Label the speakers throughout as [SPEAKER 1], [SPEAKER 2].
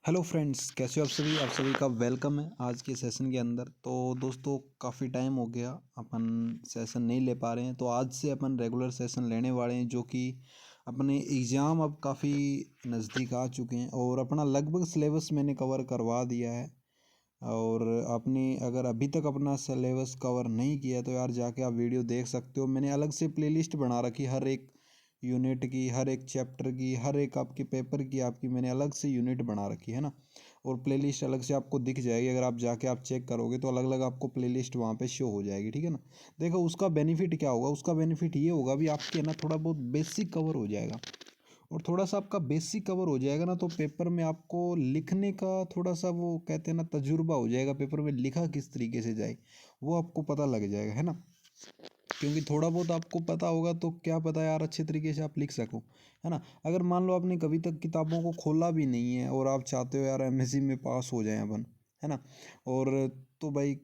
[SPEAKER 1] Hello friends, कैसे हो आप सभी का वेलकम है आज के सेशन के अंदर। तो दोस्तों, काफ़ी टाइम हो गया अपन सेशन नहीं ले पा रहे हैं, तो आज से अपन रेगुलर सेशन लेने वाले हैं, जो कि अपने एग्ज़ाम अब काफ़ी नज़दीक आ चुके हैं और अपना लगभग सिलेबस मैंने कवर करवा दिया है। और आपने अगर अभी तक अपना सिलेबस कवर नहीं किया तो यार जाके आप वीडियो देख सकते हो। मैंने अलग से प्लेलिस्ट बना रखी, हर एक यूनिट की, हर एक चैप्टर की, हर एक आपके पेपर की आपकी मैंने अलग से यूनिट बना रखी है ना। और प्लेलिस्ट अलग से आपको दिख जाएगी, अगर आप जाके आप चेक करोगे तो अलग अलग आपको प्लेलिस्ट वहाँ पे शो हो जाएगी, ठीक है ना। देखो उसका बेनिफिट क्या होगा, उसका बेनिफिट ये होगा भी आपके ना थोड़ा बहुत बेसिक कवर हो जाएगा। और थोड़ा सा आपका बेसिक कवर हो जाएगा ना, तो पेपर में आपको लिखने का थोड़ा सा वो कहते हैं ना तजुर्बा हो जाएगा, पेपर में लिखा किस तरीके से जाए वो आपको पता लग जाएगा, है ना। क्योंकि थोड़ा बहुत आपको पता होगा तो क्या पता यार अच्छे तरीके से आप लिख सको, है ना। अगर मान लो आपने कभी तक किताबों को खोला भी नहीं है और आप चाहते हो यार एमएससी में पास हो जाए अपन, है ना। और तो भाई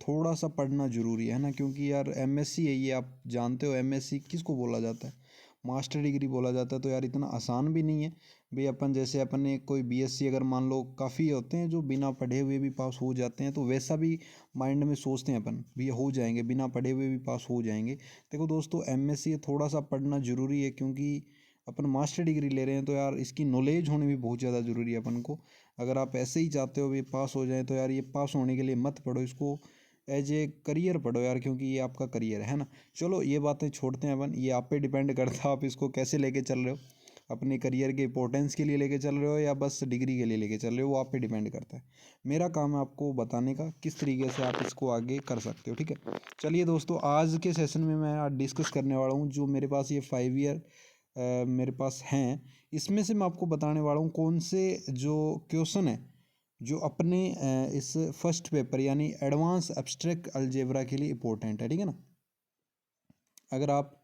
[SPEAKER 1] थोड़ा सा पढ़ना ज़रूरी है ना, क्योंकि यार एमएससी है, ये आप जानते हो एमएससी किसको बोला जाता है, मास्टर डिग्री बोला जाता है। तो यार इतना आसान भी नहीं है भाई। अपन जैसे अपन ने कोई बीएससी, अगर मान लो काफ़ी होते हैं जो बिना पढ़े हुए भी पास हो जाते हैं, तो वैसा भी माइंड में सोचते हैं अपन भी हो जाएंगे, बिना पढ़े हुए भी पास हो जाएंगे। देखो दोस्तों, एमएससी थोड़ा सा पढ़ना ज़रूरी है, क्योंकि अपन मास्टर डिग्री ले रहे हैं तो यार इसकी नॉलेज होनी भी बहुत ज़्यादा ज़रूरी है अपन को। अगर आप ऐसे ही चाहते हो भी पास हो जाए तो यार ये पास होने के लिए मत पढ़ो, इसको एज ए करियर पढ़ो यार, क्योंकि ये आपका करियर है ना। चलो ये बातें छोड़ते हैं अपन, ये आप पे डिपेंड करता है आप इसको कैसे लेके चल रहे हो, अपने करियर के इंपॉर्टेंस के लिए लेके चल रहे हो या बस डिग्री के लिए लेके चल रहे हो, वो आप पे डिपेंड करता है। मेरा काम है आपको बताने का किस तरीके से आप इसको आगे कर सकते हो, ठीक है। चलिए दोस्तों, आज के सेशन में मैं आज डिस्कस करने वाला हूँ जो मेरे पास ये 5 ईयर मेरे पास हैं, इसमें से मैं आपको बताने वाला हूँ कौन से जो क्वेश्चन है जो अपने इस फर्स्ट पेपर यानी एडवांस एब्स्ट्रैक्ट अलजेब्रा के लिए इम्पोर्टेंट है, ठीक है ना। अगर आप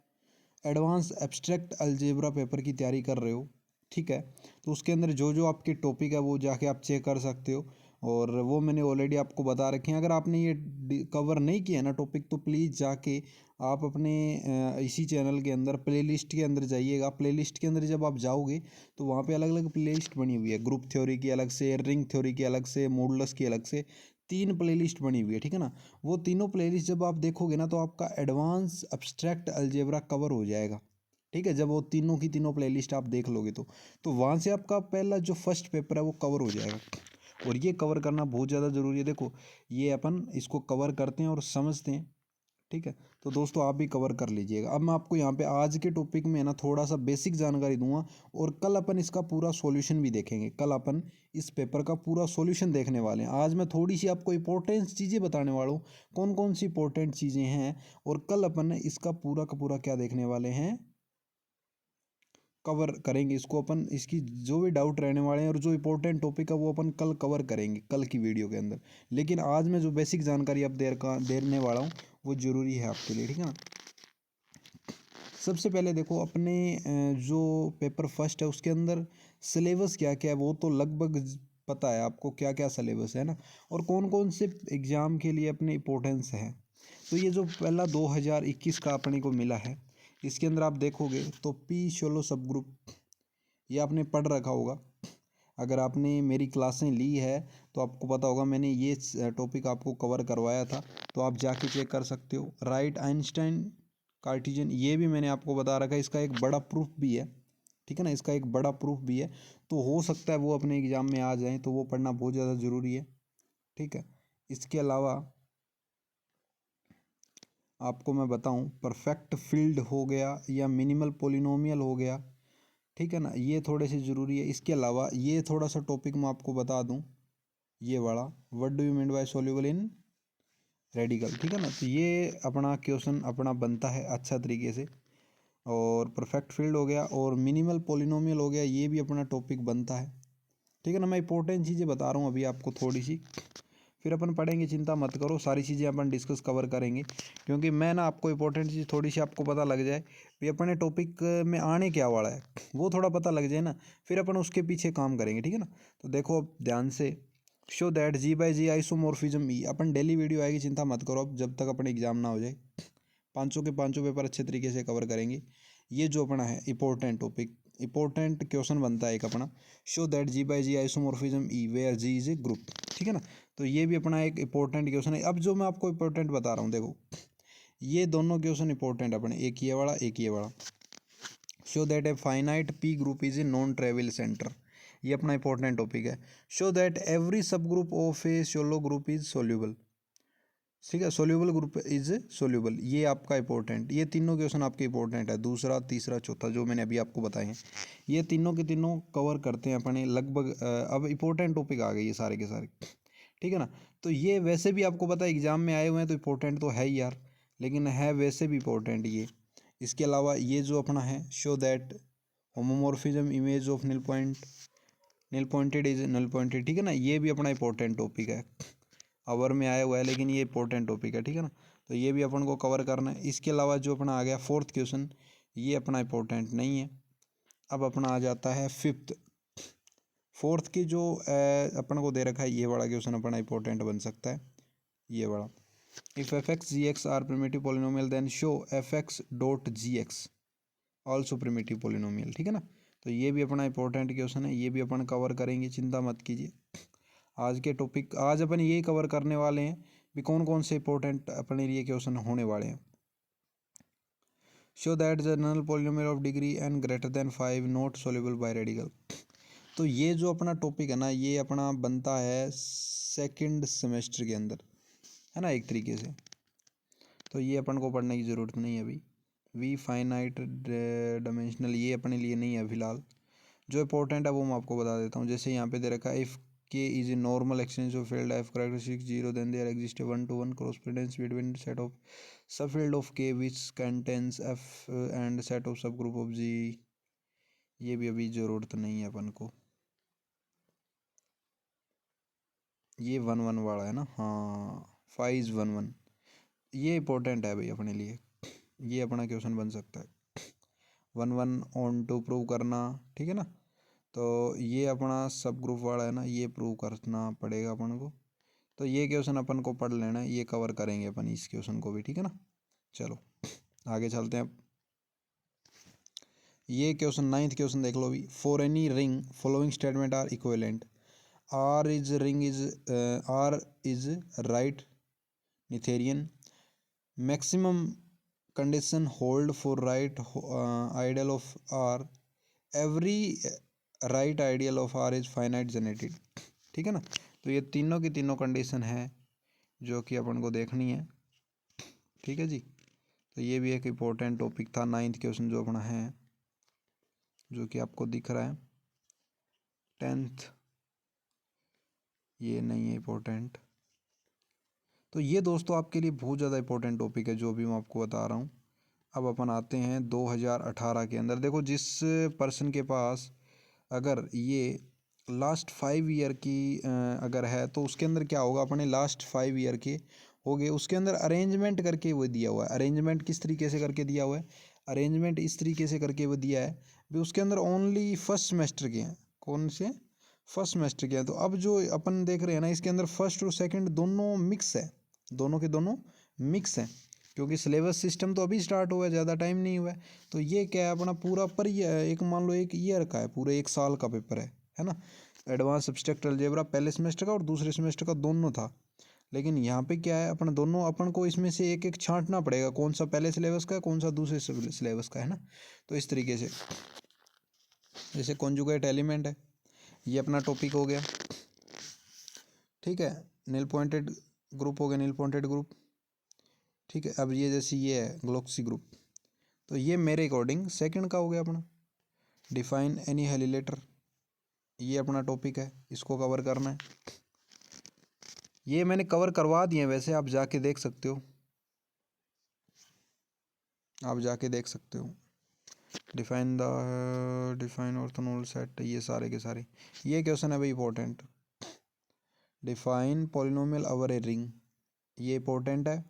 [SPEAKER 1] एडवांस एब्स्ट्रैक्ट अलजेब्रा पेपर की तैयारी कर रहे हो, ठीक है, तो उसके अंदर जो जो आपके टॉपिक है वो जाके आप चेक कर सकते हो। और वो मैंने ऑलरेडी आपको बता रखे हैं। अगर आपने ये कवर नहीं किया ना टॉपिक, तो प्लीज़ जाके आप अपने इसी चैनल के अंदर प्लेलिस्ट के अंदर जाइएगा। प्लेलिस्ट के अंदर जब आप जाओगे तो वहाँ पे अलग अलग प्लेलिस्ट बनी हुई है, ग्रुप थ्योरी की अलग से, रिंग थ्योरी की अलग से, मॉडुलस की अलग से, 3 प्लेलिस्ट बनी हुई है, ठीक है ना। वो तीनों प्लेलिस्ट जब आप देखोगे ना तो आपका एडवांस एब्स्ट्रैक्ट अलजेब्रा कवर हो जाएगा, ठीक है। जब वो तीनों की तीनों प्लेलिस्ट आप देख लोगे तो वहाँ से आपका पहला जो फर्स्ट पेपर है वो कवर हो जाएगा। और ये कवर करना बहुत ज़्यादा ज़रूरी है। देखो ये अपन इसको कवर करते हैं और समझते हैं, ठीक है। तो दोस्तों आप भी कवर कर लीजिएगा। अब मैं आपको यहाँ पे आज के टॉपिक में ना थोड़ा सा बेसिक जानकारी दूंगा, और कल अपन इसका पूरा सॉल्यूशन भी देखेंगे। कल अपन इस पेपर का पूरा सॉल्यूशन देखने वाले हैं। आज मैं थोड़ी सी आपको इंपॉर्टेंट चीज़ें बताने वाला हूँ, कौन कौन सी इंपॉर्टेंट चीज़ें हैं। और कल अपन इसका पूरा का पूरा क्या देखने वाले हैं, कवर करेंगे इसको अपन। इसकी जो भी डाउट रहने वाले हैं और जो इंपॉर्टेंट टॉपिक है वो अपन कल कवर करेंगे कल की वीडियो के अंदर। लेकिन आज मैं जो बेसिक जानकारी अब देने वाला हूँ वो ज़रूरी है आपके लिए, ठीक है ना। सबसे पहले देखो अपने जो पेपर फर्स्ट है उसके अंदर सिलेबस क्या क्या है वो तो लगभग पता है आपको, क्या क्या सिलेबस है ना, और कौन कौन से एग्ज़ाम के लिए अपने इम्पोर्टेंस है। तो ये जो पहला 2021 का अपने को मिला है, इसके अंदर आप देखोगे तो पी शोलो सब ग्रुप, ये आपने पढ़ रखा होगा। अगर आपने मेरी क्लासें ली है तो आपको पता होगा मैंने ये टॉपिक आपको कवर करवाया था, तो आप जाके चेक कर सकते हो। राइट आइंस्टाइन कार्टिजन, ये भी मैंने आपको बता रखा है, इसका एक बड़ा प्रूफ भी है, ठीक है ना, इसका एक बड़ा प्रूफ भी है। तो हो सकता है वो अपने एग्ज़ाम में आ जाए, तो वो पढ़ना बहुत ज़्यादा ज़रूरी है, ठीक है। इसके अलावा आपको मैं बताऊं, परफेक्ट फील्ड हो गया या मिनिमल पोलिनोमियल हो गया, ठीक है ना, ये थोड़े से ज़रूरी है। इसके अलावा ये थोड़ा सा टॉपिक मैं आपको बता दूं, ये बड़ा, what do you mean by soluble in radical, ठीक है ना। तो ये अपना क्वेश्चन अपना बनता है अच्छा तरीके से। और परफेक्ट फील्ड हो गया और मिनिमल पोलिनोमियल हो गया, ये भी अपना टॉपिक बनता है, ठीक है ना। मैं इंपॉर्टेंट चीज़ें बता रहा हूँ अभी आपको थोड़ी सी, फिर अपन पढ़ेंगे, चिंता मत करो, सारी चीज़ें अपन डिस्कस कवर करेंगे। क्योंकि मैं ना आपको इंपॉर्टेंट चीज़ थोड़ी सी आपको पता लग जाए भी अपने टॉपिक में आने क्या वाला है, वो थोड़ा पता लग जाए ना, फिर अपन उसके पीछे काम करेंगे, ठीक है ना। तो देखो अब ध्यान से, show that G by G isomorphism E, अपन डेली वीडियो आएगी, चिंता मत करो अब जब तक अपने एग्जाम ना हो जाए। पाँचों के पाँचों पेपर अच्छे तरीके से कवर करेंगे। ये जो अपना है इंपॉर्टेंट टॉपिक इंपॉर्टेंट क्वेश्चन बनता है एक अपना, show that G by G isomorphism E where G is a group, ठीक है ना। तो ये भी अपना एक इंपॉर्टेंट क्वेश्चन है। अब जो मैं आपको इंपॉर्टेंट बता रहा हूँ देखो, ये दोनों क्वेश्चन इंपॉर्टेंट अपने, एक ये वाला एक ये वाला। Show that a finite P group is a non travel centre, ये अपना इंपॉर्टेंट टॉपिक है। शो दैट एवरी सब group of a solo group is soluble, ठीक है, सोल्यूबल ग्रुप इज सोल्यूबल, ये आपका इंपॉर्टेंट, ये तीनों क्वेश्चन आपके इंपॉर्टेंट है, दूसरा तीसरा चौथा जो मैंने अभी आपको बताए हैं, ये तीनों के तीनों कवर करते हैं अपने लगभग। अब इंपॉर्टेंट टॉपिक आ गए ये सारे के सारे, ठीक है ना। तो ये वैसे भी आपको पता है एग्जाम में आए हुए हैं तो इंपॉर्टेंट तो है ही यार, लेकिन है वैसे भी इंपॉर्टेंट ये। इसके अलावा ये जो अपना है, show that homomorphism image of nil pointed is null pointed, ठीक है ना, ये भी अपना इंपॉर्टेंट टॉपिक है, अवर में आया हुआ है लेकिन ये इंपॉर्टेंट टॉपिक है, ठीक है ना। तो ये भी अपन को कवर करना है। इसके अलावा जो अपना आ गया फोर्थ क्वेश्चन, ये अपना इंपॉर्टेंट नहीं है। अब अपना आ जाता है फिफ्थ, फोर्थ की जो अपन को दे रखा है, ये वाला क्वेश्चन अपना इंपॉर्टेंट बन सकता है, ये वाला। If F X G X are primitive polynomial then show F X dot G X also primitive polynomial, ठीक है ना। तो ये भी अपना इंपॉर्टेंट क्वेश्चन है, ये भी अपन कवर करेंगे, चिंता मत कीजिए। आज के टॉपिक आज अपन यही कवर करने वाले हैं भी कौन कौन से इंपॉर्टेंट अपने लिए क्वेश्चन होने वाले हैं। Show that the null polynomial of degree N greater than 5 not soluble by radical. तो ये जो अपना टॉपिक है ना, ये अपना बनता है सेकंड सेमेस्टर के अंदर, है ना, एक तरीके से। तो ये अपन को पढ़ने की ज़रूरत नहीं है अभी। वी फाइनाइट डायमेंशनल, ये अपने लिए नहीं है फिलहाल। जो इंपॉर्टेंट है वो मैं आपको बता देता हूँ। जैसे यहाँ पे दे रखा है, if K is a normal exchange of field F characteristic zero then there exist 1-to-1 correspondence between set of subfield of K which contains F and set of subgroup of G। ये भी अभी ज़रूरत नहीं है अपन को। ये 1-1 वाला है ना, हाँ, 5-1-1, ये इंपॉर्टेंट है भाई अपने लिए, ये अपना क्वेश्चन बन सकता है। 1-1 ऑन टू प्रूव करना, ठीक है ना। तो ये अपना सब ग्रुप वाला है ना, ये प्रूव करना पड़ेगा अपन को। तो ये क्वेश्चन अपन को पढ़ लेना है, ये कवर करेंगे अपन इस क्वेश्चन को भी, ठीक है ना। चलो आगे चलते हैं। ये क्वेश्चन 9th क्वेश्चन देख लो अभी। For any ring following statement are equivalent, R is right noetherian, maximum condition hold for right ideal of R, every right ideal of R is finite generated, ठीक है ना। तो ये तीनों की तीनों कंडीशन है जो कि अपन को देखनी है, ठीक है जी। तो ये भी एक इम्पोर्टेंट टॉपिक था, 9th क्वेश्चन जो अपना है, जो कि आपको दिख रहा है 10th, ये नहीं है इम्पोर्टेंट। तो ये दोस्तों आपके लिए बहुत ज़्यादा इंपॉर्टेंट टॉपिक है जो भी मैं आपको बता रहा हूँ। अब अपन आते हैं 2018 के अंदर। देखो जिस पर्सन के पास अगर ये लास्ट 5 ईयर की अगर है तो उसके अंदर क्या होगा, अपने लास्ट 5 ईयर के हो गए, उसके अंदर अरेंजमेंट करके वो दिया हुआ है। अरेंजमेंट किस तरीके से करके दिया हुआ है, अरेंजमेंट इस तरीके से करके वो दिया है भी उसके अंदर ओनली फर्स्ट सेमेस्टर के हैं। कौन से फर्स्ट सेमेस्टर के हैं। तो अब जो अपन देख रहे हैं ना, इसके अंदर फर्स्ट और सेकंड दोनों मिक्स है, दोनों के दोनों मिक्स हैं, क्योंकि सिलेबस सिस्टम तो अभी स्टार्ट हुआ है, ज़्यादा टाइम नहीं हुआ है। तो ये क्या है अपना पूरा पर एक मान लो एक ईयर का है, पूरे एक साल का पेपर है ना। एडवांस सब्सट्रैक्ट अलजेब्रा पहले सेमेस्टर का और दूसरे सेमेस्टर का दोनों था। लेकिन यहाँ पे क्या है, अपना दोनों अपन को इसमें से एक एक छांटना पड़ेगा, कौन सा पहले सिलेबस का है कौन सा दूसरे सिलेबस का है ना। तो इस तरीके से जैसे कॉन्जुगेट एलिमेंट है, ये अपना टॉपिक हो गया, ठीक है। नील पॉइंटेड ग्रुप हो गया, नील पॉइंटेड ग्रुप, ठीक है। अब ये जैसे ये है ग्लोक्सी ग्रुप, तो ये मेरे अकॉर्डिंग सेकंड का हो गया अपना। डिफाइन एनी हेलिलेटर, ये अपना टॉपिक है, इसको कवर करना है। ये मैंने कवर करवा दिए हैं वैसे, आप जाके देख सकते हो, आप जाके देख सकते हो। डिफाइन ऑर्थोनॉर्मल सेट, ये सारे के सारे ये क्वेश्चन है भाई important. Define polynomial over a ring, ये इंपॉर्टेंट है।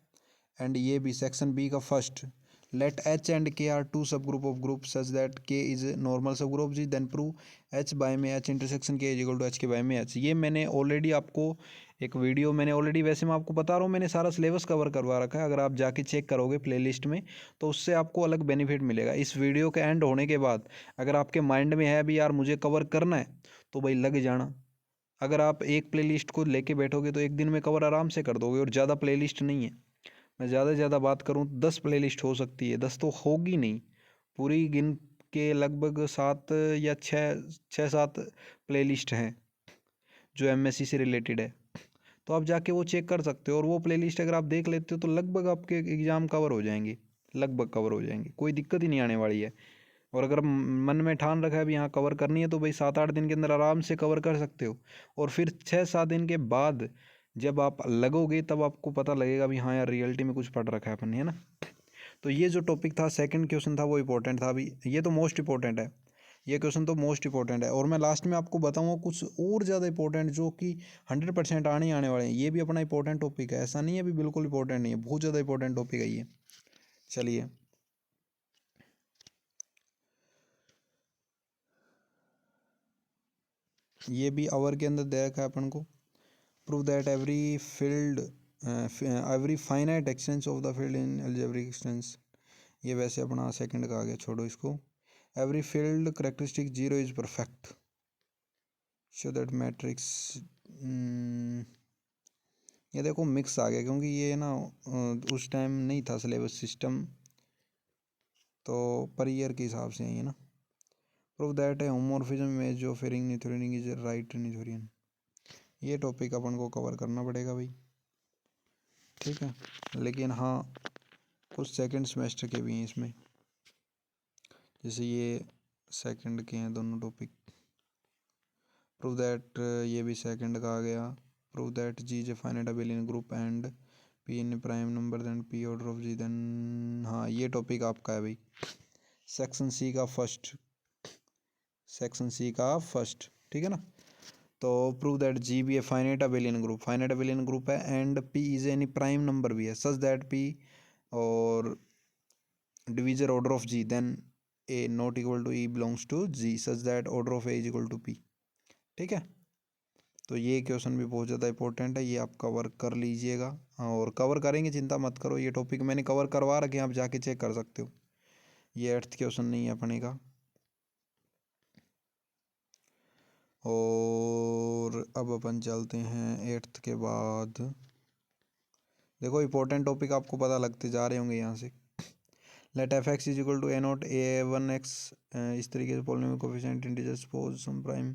[SPEAKER 1] एंड ये भी सेक्शन बी का first, Let H and K are two subgroup of groups such that K is a normal subgroup of G, then prove H by में H intersection K is equal to H के by में H। ये मैंने already आपको एक video मैंने already, वैसे मैं आपको बता रहा हूँ, मैंने सारा सिलेबस कवर करवा रखा है। अगर आप जाके चेक करोगे प्लेलिस्ट में तो उससे आपको अलग बेनिफिट मिलेगा। इस वीडियो के एंड होने के बाद अगर आपके माइंड में है भी यार मुझे कवर करना है तो भाई लग जाना। अगर आप एक प्लेलिस्ट को लेके बैठोगे तो एक दिन में कवर आराम से कर दोगे। और ज़्यादा प्लेलिस्ट नहीं है, मैं ज़्यादा से ज़्यादा बात करूँ तो 10 प्लेलिस्ट हो सकती है, 10 तो होगी नहीं, पूरी गिन के लगभग 7 या 6 7 प्लेलिस्ट हैं जो एमएससी से रिलेटेड है। तो आप जाके वो चेक कर सकते हो, और वो प्लेलिस्ट अगर आप देख लेते हो तो लगभग आपके एग्ज़ाम कवर हो जाएंगे, लगभग कवर हो जाएंगे, कोई दिक्कत ही नहीं आने वाली है। और अगर मन में ठान रखा है भी यहाँ कवर करनी है तो भाई 7 8 दिन के अंदर आराम से कवर कर सकते हो। और फिर 6 7 दिन के बाद जब आप लगोगे तब आपको पता लगेगा भी हाँ यार रियलिटी में कुछ पढ़ रखा है अपन ने, है ना। तो ये जो टॉपिक था, सेकंड क्वेश्चन था, वो इंपॉर्टेंट था। अभी ये तो मोस्ट इंपॉर्टेंट है, ये क्वेश्चन तो मोस्ट इंपॉर्टेंट है। और मैं लास्ट में आपको बताऊंगा कुछ और ज़्यादा इंपॉर्टेंट जो कि 100% आने ही आने वाले हैं। ये भी अपना इंपॉर्टेंट टॉपिक है, ऐसा नहीं है अभी बिल्कुल इंपॉर्टेंट नहीं है, बहुत ज़्यादा इंपॉर्टेंट टॉपिक है ये। चलिए, ये भी आवर के अंदर दे रखा है अपन को। Prove that every finite expanse of the field in algebraic expanse. ये वैसे अपना सेकंड का आ गया, छोड़ो इसको। Every field characteristic zero is perfect, show that matrix. ये देखो मिक्स आ गया क्योंकि ये ना उस टाइम नहीं था सिलेबस सिस्टम, तो पर ईयर के हिसाब से है ये ना। Prove that a homomorphism image of a ring Noetherian is a right Noetherian. ये टॉपिक अपन को कवर करना पड़ेगा भाई, ठीक है। लेकिन हाँ कुछ सेकंड सेमेस्टर के भी हैं इसमें, जैसे ये सेकंड के हैं दोनों टॉपिक। प्रूव दैट, ये भी सेकंड का आ गया। Prove that G is a finite abelian group and P in prime number then P order of G, then हाँ ये टॉपिक आपका है भाई, सेक्शन सी का फर्स्ट, सेक्शन सी का फर्स्ट, ठीक है ना। तो prove that G be a finite abelian group, finite abelian group है, and P is any prime number भी है सच दैट पी और divisor order of G, then a not equal to E belongs to G such that order of a is equal to P, ठीक है। तो ये question भी बहुत ज़्यादा इंपॉर्टेंट है, ये आप कवर कर लीजिएगा। और कवर करेंगे, चिंता मत करो, ये टॉपिक मैंने कवर करवा रखे हैं, आप जाके चेक कर सकते हो। ये 8th क्वेश्चन नहीं है अपने का। और अब अपन चलते हैं 8th के बाद। देखो इंपॉर्टेंट टॉपिक आपको पता लगते जा रहे होंगे यहाँ से। Let F X is equal to A not A one X, इस तरीके से polynomial coefficient integer suppose some prime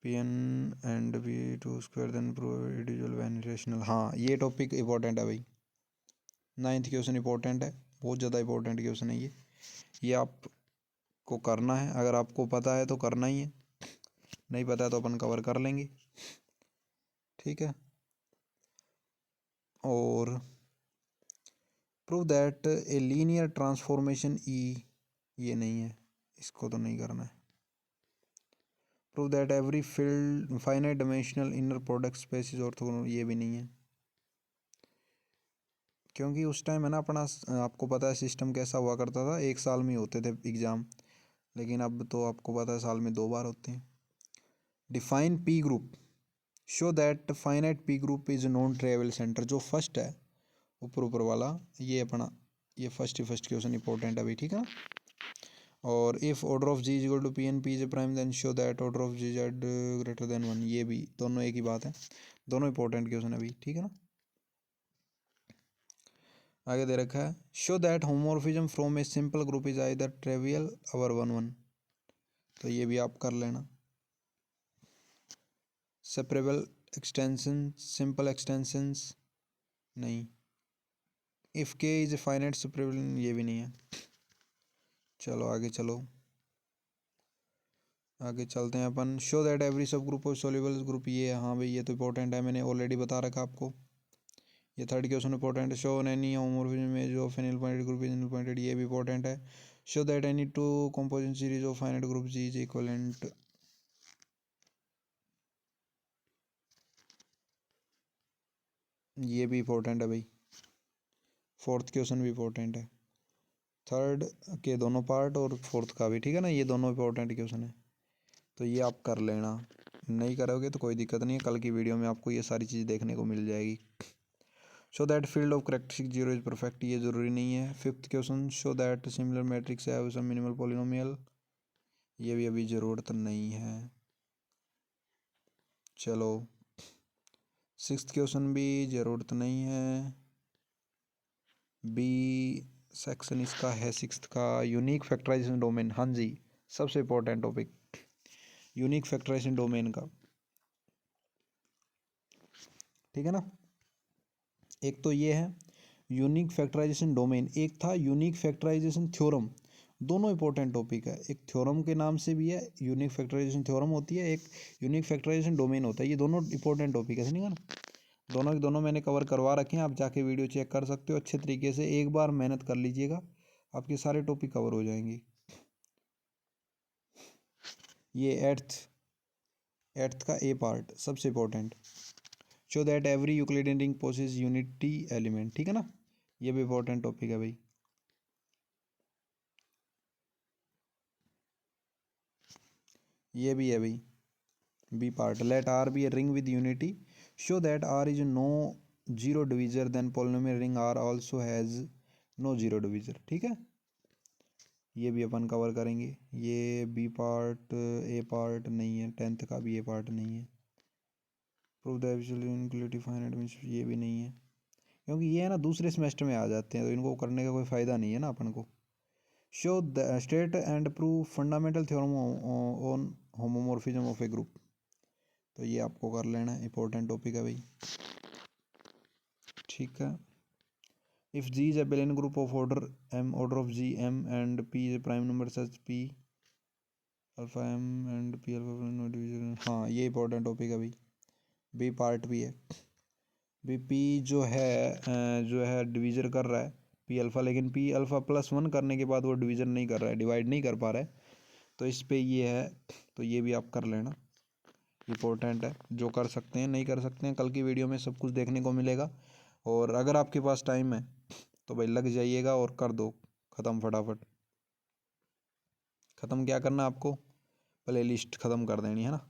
[SPEAKER 1] P N and P two square then prove individual when rational. हाँ ये टॉपिक इंपॉर्टेंट है भाई, 9th क्वेश्चन इंपॉर्टेंट है, बहुत ज़्यादा इंपॉर्टेंट क्वेश्चन है ये आपको करना है। अगर आपको पता है तो करना ही है, नहीं पता है तो अपन कवर कर लेंगे, ठीक है। और prove that a linear transformation E, ये नहीं है, इसको तो नहीं करना है। Prove that every field finite dimensional inner product space is orthogonal, ये भी नहीं है, क्योंकि उस टाइम है ना अपना, आपको पता है सिस्टम कैसा हुआ करता था, एक साल में होते थे एग्ज़ाम, लेकिन अब तो आपको पता है साल में 2 बार होते हैं। Define P group, show that finite P group is non trivial center, जो फर्स्ट है ऊपर ऊपर वाला, ये अपना ये फर्स्ट क्वेश्चन इंपॉर्टेंट है भाई, ठीक है ना। और if order of G is equal to P N P is a prime then show that order of G Z greater than 1, ये भी दोनों एक ही बात है, दोनों इंपॉर्टेंट क्वेश्चन है भाई, ठीक है ना। आगे दे रखा है show that homomorphism from a simple group is either trivial और 1 1, तो ये भी आप कर लेना। सेपरेबल एक्सटेंशन, सिंपल एक्सटेंशंस नहीं। If K is a finite separable, ये भी नहीं है। चलो आगे चलो, आगे चलते हैं अपन। शो दैट एवरी सब ग्रुप ऑफ सोल्यूबल ग्रुप, ये हाँ भाई ये तो इंपॉर्टेंट है, मैंने ऑलरेडी बता रखा आपको। ये थर्ड क्वेश्चन इंपॉर्टेंट है। Show any homomorphism image of N pointed group is pointed, ये भी इंपॉर्टेंट है। Show that any two composition series of finite group G is equivalent, ये भी इंपॉर्टेंट है भाई, 4th क्वेश्चन भी इंपॉर्टेंट है। थर्ड के दोनों पार्ट और फोर्थ का भी, ठीक है ना, ये दोनों इंपॉर्टेंट क्वेश्चन है। तो ये आप कर लेना, नहीं करोगे तो कोई दिक्कत नहीं है, कल की वीडियो में आपको ये सारी चीज़ देखने को मिल जाएगी। Show that field of characteristic zero is perfect, ये ज़रूरी नहीं है। Fifth question, show that similar matrix have some minimal polynomial, ये भी अभी ज़रूरत नहीं है। चलो सिक्स्थ क्वेश्चन भी ज़रूरत नहीं है। बी सेक्शन इसका है सिक्स्थ का, यूनिक फैक्टराइजेशन डोमेन, हाँ जी सबसे important topic unique factorization domain का, ठीक है ना। एक तो ये है यूनिक फैक्टराइजेशन डोमेन, एक था यूनिक फैक्टराइजेशन थ्योरम, दोनों इंपॉर्टेंट टॉपिक है। एक थ्योरम के नाम से भी है, यूनिक फैक्टराइजेशन थ्योरम होती है, एक यूनिक फैक्टराइजेशन डोमेन होता है, ये दोनों इंपॉर्टेंट टॉपिक है, नहीं है ना। दोनों के दोनों मैंने कवर करवा रखे हैं, आप जाके वीडियो चेक कर सकते हो अच्छे तरीके से, एक बार मेहनत कर लीजिएगा आपके सारे टॉपिक कवर हो जाएंगे। ये एट्थ का ए पार्ट सबसे important, show that every Euclidean ring possess unity element, ठीक है ना, ये भी इंपॉर्टेंट टॉपिक है भाई। ये भी है भाई B part, let R be a ring with unity, show that R is no zero divisor then polynomial ring R also has no zero divisor, ठीक है, ये भी अपन कवर करेंगे। ये बी पार्ट ए पार्ट नहीं है, टेंथ का भी ए पार्ट नहीं है। प्रूव द इनक्लूडिव फाइनाइट मींस, ये भी नहीं है, क्योंकि ये है ना दूसरे सेमेस्टर में आ जाते हैं, तो इनको करने का कोई फ़ायदा नहीं है ना अपन को। Show the state and prove fundamental theorem on homomorphism of A group, तो ये आपको कर लेना है, इंपॉर्टेंट टॉपिक है भाई, ठीक है। If G is a abelian group of order of G M and P is a prime number such P alpha M and P alpha no division, हाँ ये इंपॉर्टेंट टॉपिक है भाई, बी पार्ट भी है। भी पी जो है division कर रहा है पी अल्फ़ा, लेकिन पी अल्फ़ा प्लस वन करने के बाद वो डिवीजन नहीं कर रहा है, डिवाइड नहीं कर पा रहा है, तो इस पे ये है, तो ये भी आप कर लेना, इंपॉर्टेंट है। जो कर सकते हैं नहीं कर सकते हैं, कल की वीडियो में सब कुछ देखने को मिलेगा, और अगर आपके पास टाइम है तो भाई लग जाइएगा और कर दो ख़त्म फटाफट। ख़त्म क्या करना आपको, प्ले लिस्ट ख़त्म कर देनी है ना।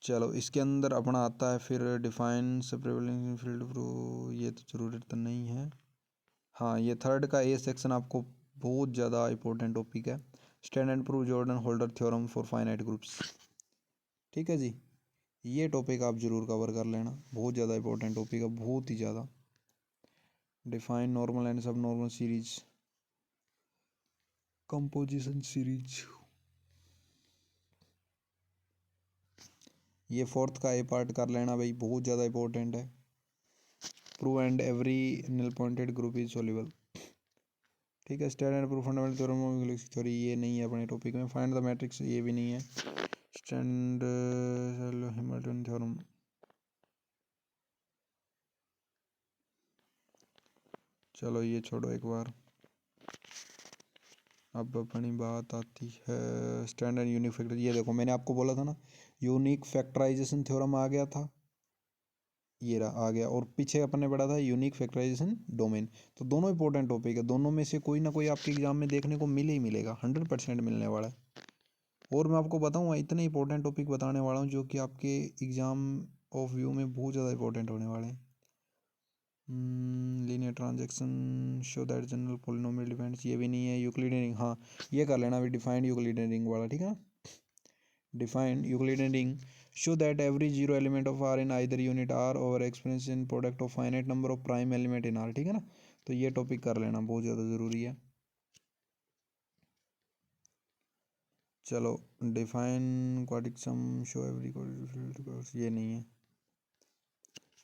[SPEAKER 1] चलो इसके अंदर अपना आता है फिर डिफाइन सेपरेबल फील्ड प्रू, ये तो ज़रूरत नहीं है। हाँ ये थर्ड का ए सेक्शन आपको बहुत ज़्यादा इंपॉर्टेंट टॉपिक है, stand and prove Jordan holder theorem for finite groups, ठीक है जी, ये टॉपिक आप ज़रूर कवर कर लेना, बहुत ज़्यादा इंपॉर्टेंट टॉपिक है, बहुत ही ज़्यादा। डिफाइन नॉर्मल एंड सब नॉर्मल सीरीज, कंपोजिशन सीरीज, ये फोर्थ का ए पार्ट कर लेना भाई, बहुत ज़्यादा इंपॉर्टेंट है। Prove and every null pointed group is soluble, ठीक है। Stand and prove fundamental theorem of Euclid theory, ये नहीं है अपने टॉपिक में। फाइंड द मैट्रिक्स, ये भी नहीं है। स्टैंड हैमिल्टन थ्योरम, चलो ये छोड़ो एक बार, अब अपनी बात आती है स्टैंडर्ड यूनिक फैक्टर, ये देखो मैंने आपको बोला था ना यूनिक फैक्टराइजेशन थ्योरम आ गया था, ये रहा आ गया, और पीछे अपन ने पढ़ा था यूनिक फैक्टराइजेशन डोमेन, तो दोनों इंपॉर्टेंट टॉपिक है, दोनों में से कोई ना कोई आपके एग्जाम में देखने को मिल ही मिलेगा, 100% मिलने वाला है। और मैं आपको बताऊँ इतने इंपॉर्टेंट टॉपिक बताने वाला हूँ जो कि आपके एग्जाम ऑफ व्यू में बहुत ज़्यादा इंपॉर्टेंट होने वाले हैं। Linear transaction, show that general polynomial depends, ये भी नहीं है। यूक्लिडियन रिंग, हाँ ये कर लेना अभी, डिफाइंड यूक्लिडियन रिंग वाला, ठीक है ना। Defined Euclidean ring, show that every zero element of R in either unit R और expense in product of finite number of prime element in R, ठीक है ना, तो ये टॉपिक कर लेना, बहुत ज़्यादा ज़रूरी है। चलो डिफाइन क्वाड्रिक सम, शो एवरी क्वाड्रिक, ये नहीं है,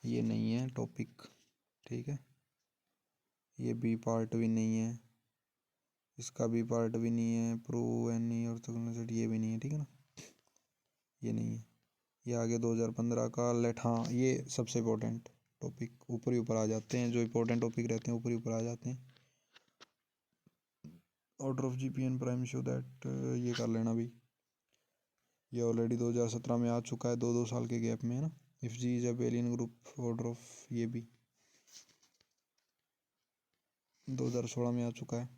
[SPEAKER 1] ये नहीं है टॉपिक, ठीक है। ये बी पार्ट भी नहीं है, इसका भी पार्ट भी नहीं है। प्रूव एनी और ये भी नहीं है, ठीक है ना, ये नहीं है। ये आगे 2015 का लेट, हाँ ये सबसे इम्पोर्टेंट टॉपिक, ऊपर ही ऊपर आ जाते हैं, जो इम्पोर्टेंट टॉपिक रहते हैं ऊपर ही ऊपर आ जाते हैं। Order of GPN prime, show that, ये कर लेना भी, ये ऑलरेडी 2017 में आ चुका है, 2 साल के गैप में है ना। If G is abelian group order of, ये भी 2016 में आ चुका है।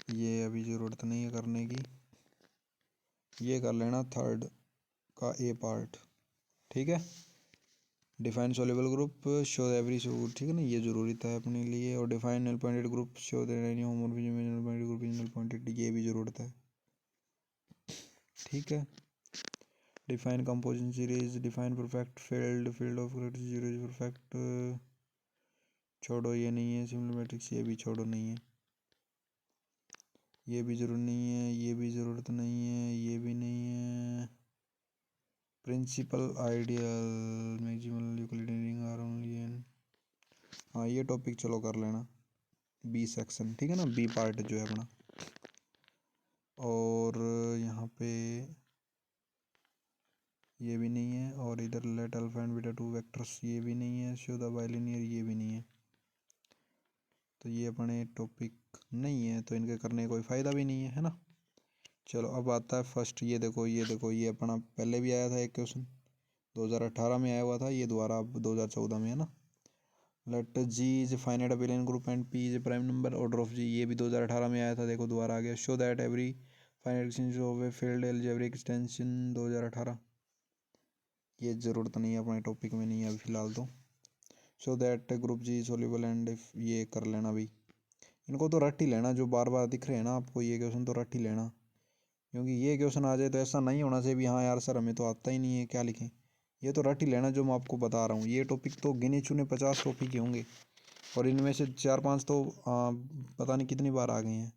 [SPEAKER 1] ये अभी ज़रूरत नहीं है करने की, ये कर लेना थर्ड का ए पार्ट, ठीक है। Define soluble group show every show, ठीक है ना, ये ज़रूरी था अपने लिए। और define null pointed group show that any homomorphism में null pointed group is null pointed, ये भी ज़रूरत है, ठीक है। Define composition series, define perfect field, field of series perfect, छोड़ो ये नहीं है। सिंपल मैट्रिक्स ये भी छोड़ो, नहीं है, ये भी ज़रूरत नहीं है, ये भी ज़रूरत नहीं है, ये भी नहीं है। Principal ideal maximal Euclidean ring are only N, हाँ ये टॉपिक चलो कर लेना, बी सेक्शन, ठीक है ना, बी पार्ट जो है अपना। और यहाँ पे ये भी नहीं है, और इधर let alpha and beta two vectors, ये भी नहीं है। शो द बाइलिनियर, ये भी नहीं है। तो ये अपने टॉपिक नहीं है, तो इनके करने का कोई फ़ायदा भी नहीं है ना। चलो अब आता है फर्स्ट, ये देखो ये देखो, ये अपना पहले भी आया था एक क्वेश्चन, 2018 में आया हुआ था, ये दोबारा अब 2014 में है ना। Let G is finite abelian group and P is prime number order of G, ये भी 2018 में आया था, देखो दोबारा आ गया। Show that every finite extension of a field algebraic extension, 2018, ये ज़रूरत नहीं है, अपने टॉपिक में नहीं है अभी फ़िलहाल तो। Show that group G soluble and if, ये कर लेना भाई, इनको तो रट ही लेना, जो बार बार दिख रहे हैं ना आपको ये क्वेश्चन तो रट ही लेना, क्योंकि ये क्वेश्चन आ जाए तो ऐसा नहीं होना चाहिए भी हाँ यार सर हमें तो आता ही नहीं है क्या लिखें, ये तो रट ही लेना जो मैं आपको बता रहा हूँ। ये टॉपिक तो गिने चुने 50 टॉपिक ही होंगे, और इनमें से 4-5 तो पता नहीं कितनी बार आ गए हैं,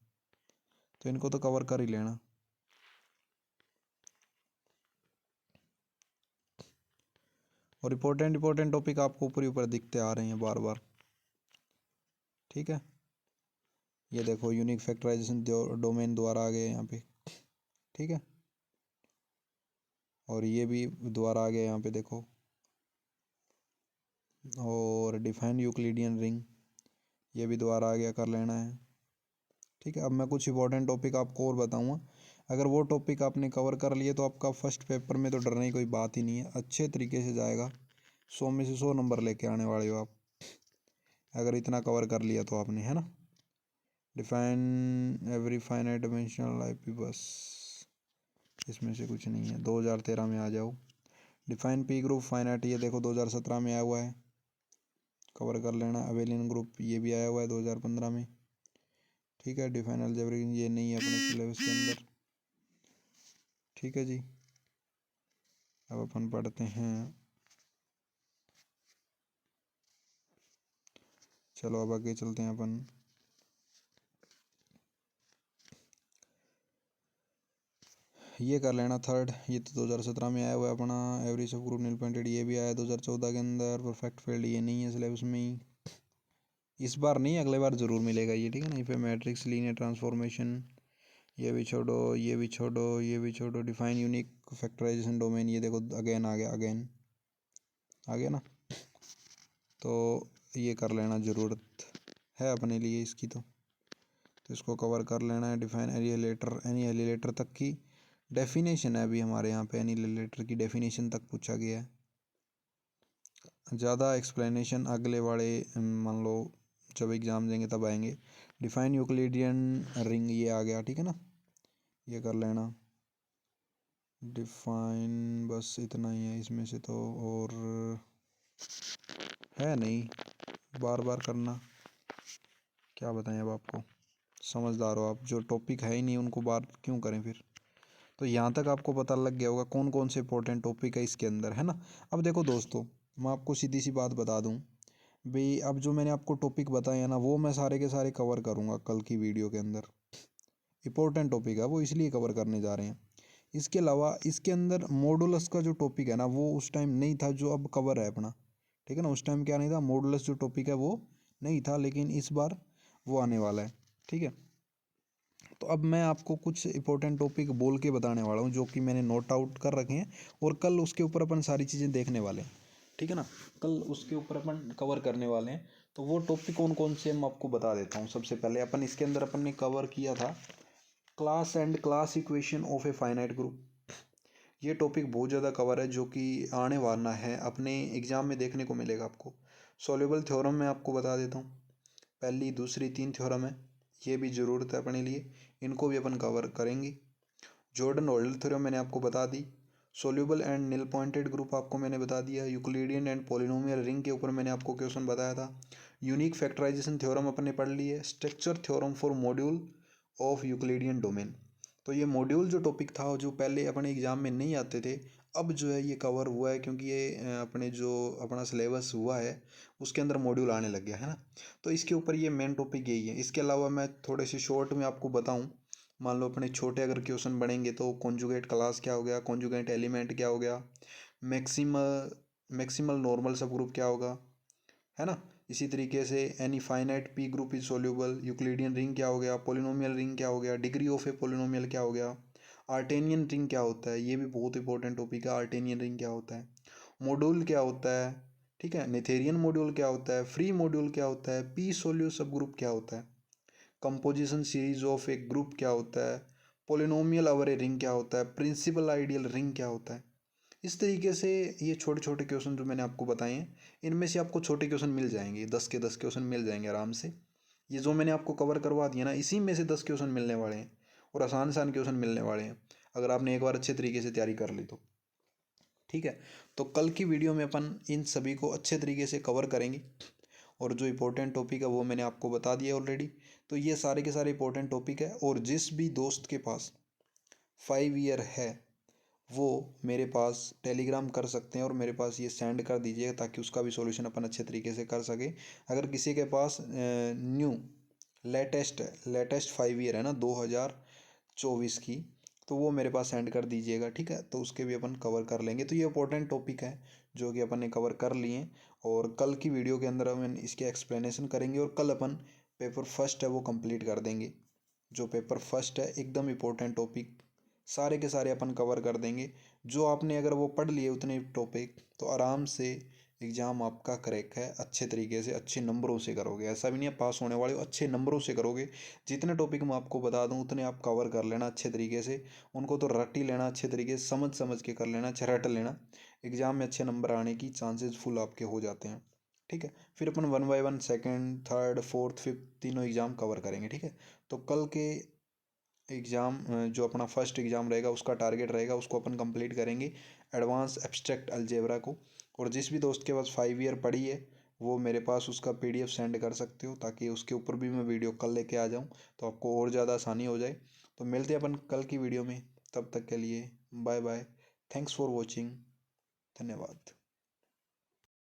[SPEAKER 1] तो इनको तो कवर कर ही लेना। और इम्पोर्टेंट टॉपिक आपको ऊपर ऊपर दिखते आ रहे हैं बार बार, ठीक है। ये देखो यूनिक फैक्टराइजेशन डोमेन द्वारा आ गए यहाँ पे, ठीक है। और ये भी दोबारा आ गया यहाँ पे देखो। और डिफाइन यूक्लिडियन रिंग, ये भी दोबारा आ गया, कर लेना है, ठीक है। अब मैं कुछ इंपॉर्टेंट टॉपिक आपको और बताऊंगा, अगर वो टॉपिक आपने कवर कर लिए तो आपका फर्स्ट पेपर में तो डरने की कोई बात ही नहीं है, अच्छे तरीके से जाएगा, 100 में से 100 नंबर लेके आने वाले हो आप, अगर इतना कवर कर लिया तो आपने, है ना। Define every finite dimensional I P, बस इसमें से कुछ नहीं है, 2013 में आ जाओ। डिफाइन पी ग्रुप फाइनाइट, ये देखो 2017 में आया हुआ है, कवर कर लेना। अबेलियन ग्रुप ये भी आया हुआ है 2015 में, ठीक है। डिफाइन अलजेब्रिक, ये नहीं है अपने सिलेबस के अंदर, ठीक है जी। अब अपन पढ़ते हैं, चलो अब आगे चलते हैं अपन। ये कर लेना थर्ड, ये तो 2017 में आया हुआ है अपना, average of group nil pointed, ये भी आया 2014 के अंदर। परफेक्ट फील्ड ये नहीं है सिलेबस में ही, इस बार नहीं, अगले बार ज़रूर मिलेगा ये, ठीक है ना। फिर मैट्रिक्स लीनियर ट्रांसफॉर्मेशन, ये भी छोड़ो, ये भी छोड़ो, ये भी छोड़ो। डिफाइन यूनिक फैक्टराइजेशन डोमेन, ये देखो अगेन आ गया, अगेन आ गया ना, तो ये कर लेना, ज़रूरत है अपने लिए इसकी तो इसको कवर कर लेना है। डिफाइन एनिहिलेटर, एनिहिलेटर तक की डेफिनेशन है अभी हमारे यहाँ पे, एनिहिलेटर की डेफिनेशन तक पूछा गया है, ज़्यादा एक्सप्लेनेशन अगले वाले मान लो जब एग्ज़ाम देंगे तब आएंगे। डिफाइन यूक्लिडियन रिंग, ये आ गया, ठीक है ना, ये कर लेना। डिफाइन बस इतना ही है इसमें से तो, और है नहीं, बार बार करना, क्या बताएं अब आपको, समझदार हो आप, जो टॉपिक है ही नहीं उनको बार क्यों करें फिर। तो यहाँ तक आपको पता लग गया होगा कौन कौन से इंपॉर्टेंट टॉपिक है इसके अंदर, है ना। अब देखो दोस्तों, मैं आपको सीधी सी बात बता दूँ भाई, अब जो मैंने आपको टॉपिक बताए हैं ना वो मैं सारे के सारे कवर करूँगा कल की वीडियो के अंदर, इंपॉर्टेंट टॉपिक है वो, इसलिए कवर करने जा रहे हैं। इसके अलावा इसके अंदर मॉडुलस का जो टॉपिक है ना वो उस टाइम नहीं था जो अब कवर है अपना, ठीक है ना। उस टाइम क्या नहीं था, मॉडुलस जो टॉपिक है वो नहीं था, लेकिन इस बार वो आने वाला है, ठीक है। तो अब मैं आपको कुछ इंपॉर्टेंट टॉपिक बोल के बताने वाला हूँ जो कि मैंने नोट आउट कर रखे हैं, और कल उसके ऊपर अपन सारी चीज़ें देखने वाले हैं, ठीक है ना। कल उसके ऊपर अपन कवर करने वाले हैं, तो वो टॉपिक कौन कौन से मैं आपको बता देता हूँ। सबसे पहले अपन इसके अंदर अपन ने कवर किया था class and class equation of a finite group, ये टॉपिक बहुत ज़्यादा कवर है जो कि आने वाला है, अपने एग्ज़ाम में देखने को मिलेगा आपको। सॉल्यूबल थ्योरम मैं आपको बता देता हूँ, पहली दूसरी तीन थ्योरम है, ये भी ज़रूरत है अपने लिए, इनको भी अपन कवर करेंगे। जॉर्डन ऑर्डर थ्योरम मैंने आपको बता दी। Soluble and nil pointed group आपको मैंने बता दिया। यूक्लिडियन एंड पॉलिनोमियल रिंग के ऊपर मैंने आपको क्वेश्चन बताया था। यूनिक फैक्टराइजेशन थ्योरम अपन ने पढ़ ली है। Structure theorem for module of Euclidean domain. तो ये मॉड्यूल जो टॉपिक था जो पहले अपने एग्जाम में नहीं आते थे, अब जो है ये कवर हुआ है, क्योंकि ये अपने जो अपना सिलेबस हुआ है उसके अंदर मॉड्यूल आने लग गया है ना। तो इसके ऊपर ये मेन टॉपिक यही है। इसके अलावा मैं थोड़े से शॉर्ट में आपको बताऊं, मान लो अपने छोटे अगर क्वेश्चन बनेंगे तो कॉन्जुगेट क्लास क्या हो गया, कॉन्जुगेट एलिमेंट क्या हो गया, मैक्सिमल मैक्सिमल नॉर्मल सब ग्रुप क्या होगा, है ना। इसी तरीके से any finite P group is soluble, Euclidean ring क्या हो गया, पोलिनोमियल रिंग क्या हो गया, डिग्री ऑफ ए पोलिनोमियल क्या हो गया, आर्टेनियन रिंग क्या होता है, ये भी बहुत इंपॉर्टेंट टॉपिक है। आर्टेनियन रिंग क्या होता है, मॉड्यूल क्या होता है, ठीक है, नेथेरियन मॉड्यूल क्या होता है, फ्री मॉड्यूल क्या होता है, पी सोल्यू सब ग्रुप क्या होता है, composition series of A group क्या होता है, पोलिनोमियल अवर ए रिंग क्या होता है, प्रिंसिपल आइडियल रिंग क्या होता है। इस तरीके से ये छोटे छोटे क्वेश्चन जो मैंने आपको बताए हैं, इनमें से आपको छोटे क्वेश्चन मिल जाएंगे, 10 के 10 क्वेश्चन मिल जाएंगे आराम से। ये जो मैंने आपको कवर करवा दिया ना, इसी में से 10 क्वेश्चन मिलने वाले हैं, और आसान आसान क्वेश्चन मिलने वाले हैं अगर आपने एक बार अच्छे तरीके से तैयारी कर ली तो। ठीक है, तो कल की वीडियो में अपन इन सभी को अच्छे तरीके से कवर करेंगे, और जो इम्पोर्टेंट टॉपिक है वो मैंने आपको बता दिया ऑलरेडी। तो ये सारे के सारे इम्पोर्टेंट टॉपिक है, और जिस भी दोस्त के पास 5 ईयर है वो मेरे पास टेलीग्राम कर सकते हैं, और मेरे पास ये सेंड कर दीजिएगा ताकि उसका भी सॉल्यूशन अपन अच्छे तरीके से कर सके। अगर किसी के पास न्यू लेटेस्ट 5 ईयर है ना 2024 की, तो वो मेरे पास सेंड कर दीजिएगा, ठीक है। तो उसके भी अपन कवर कर लेंगे। तो ये इंपॉर्टेंट टॉपिक है जो कि अपन ने कवर कर लिए हैं, और कल की वीडियो के अंदर अपन इसके एक्सप्लेनेशन करेंगे, और कल अपन पेपर फर्स्ट है वो कंप्लीट कर देंगे। जो पेपर फर्स्ट है एकदम इम्पोर्टेंट टॉपिक सारे के सारे अपन कवर कर देंगे। जो आपने अगर वो पढ़ लिए उतने टॉपिक, तो आराम से एग्ज़ाम आपका क्रैक है। अच्छे तरीके से अच्छे नंबरों से करोगे, ऐसा भी नहीं है पास होने वाले हो, अच्छे नंबरों से करोगे। जितने टॉपिक मैं आपको बता दूं उतने आप कवर कर लेना अच्छे तरीके से, उनको तो रट ही लेना अच्छे तरीके से, समझ समझ के कर लेना, अच्छा रट लेना। एग्ज़ाम में अच्छे नंबर आने की चांसेस फुल आपके हो जाते हैं, ठीक है। फिर अपन 1 by 1 second third fourth fifth तीनों एग्ज़ाम कवर करेंगे, ठीक है। तो कल के एग्ज़ाम जो अपना फर्स्ट एग्ज़ाम रहेगा उसका टारगेट रहेगा, उसको अपन कंप्लीट करेंगे, एडवांस एब्स्ट्रैक्ट अलजेब्रा को। और जिस भी दोस्त के पास 5 ईयर पड़ी है वो मेरे पास उसका PDF सेंड कर सकते हो, ताकि उसके ऊपर भी मैं वीडियो कल लेके आ जाऊँ, तो आपको और ज़्यादा आसानी हो जाए। तो मिलते हैं अपन कल की वीडियो में, तब तक के लिए bye bye. Thanks for watching. धन्यवाद।